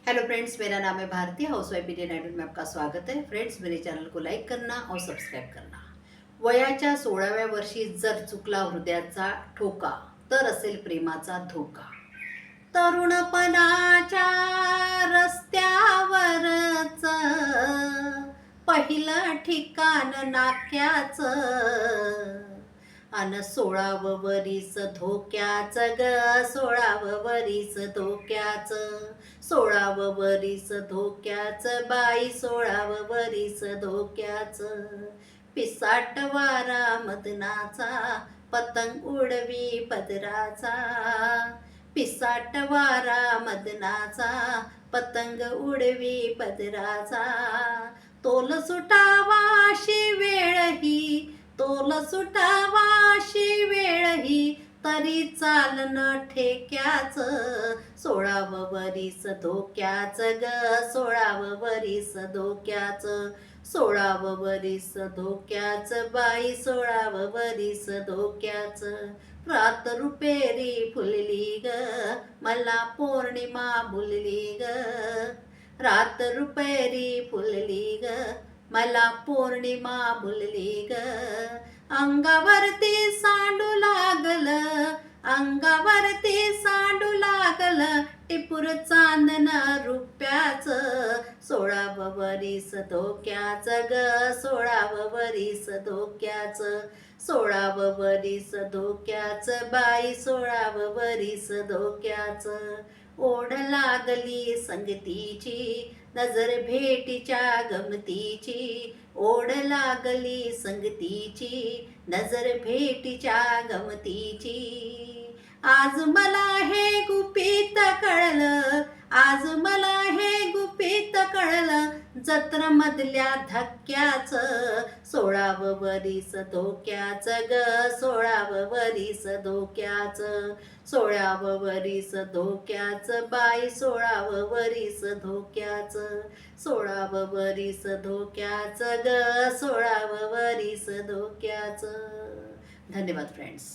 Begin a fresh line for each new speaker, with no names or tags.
Hello friends, मेरा नाम है Bharti. Housewife Indian Idol में आपका स्वागत है। फ्रेंड्स, मेरे चैनल को लाईक करना और सबस्क्राईब करना। वयाच्या 16व्या वर्षी जर चुकला हृदयाचा ठोका, तर असेल प्रेमाचा धोका. तरुणपणाच्या रस्त्यावरच पहिलं ठिकाण नाक्याचं, अन 16वं वरीस धोक्याचं ग, 16वं वरीस धोक्याचं, 16वं वरीस धोक्याचं बाई, 16वं वरीस धोक्याचं. पिसाट वारा मदनाचा, पतंग उडवी पदराचा, पिसाट वारा मदनाचा, पतंग उडवी पदराचा. तोल सुटावाशी वेळ ही, तोल सुटावाशी वेळ ही, तरी चालणं ठेक्याचं. 16वं वरीस धोक्याचं ग, 16वं वरीस धोक्याचं, 16वं वरीस धोक्याचं बाई, 16वं वरीस धोक्याचं. रात रुपेरी फुलली ग, मला पौर्णिमा भुलली ग, रात रुपेरी फुलली ग, मला पौर्णिमा भुलली ग. अंगावरती सांडू लागलं, अंगावरती सांडू लागलं, टिपूर चांदन रुप्याचं. 16वं वरीस धोक्याचं ग, 16वं वरीस धोक्याचं, 16वं वरीस धोक्याचं बाई, 16वं वरीस धोक्याचं. ओढ लागली संगतीची, नजर भेटीच्या गमतीची, ओढ लागली संगतीची, नजर भेटीच्या गमतीची. आज मला हे गुपित कळलं, आज मला हे गुपित कळलं, जत्रेमधल्या धक्क्याचं. 16वं वरीस धोक्याचं ग, 16वं वरीस धोक्याचं, 16वं वरीस धोक्याचं बाई, 16वं वरीस धोक्याचं, 16वं वरीस धोक्याचं ग, 16वं वरीस धोक्याचं. धन्यवाद फ्रेंड्स.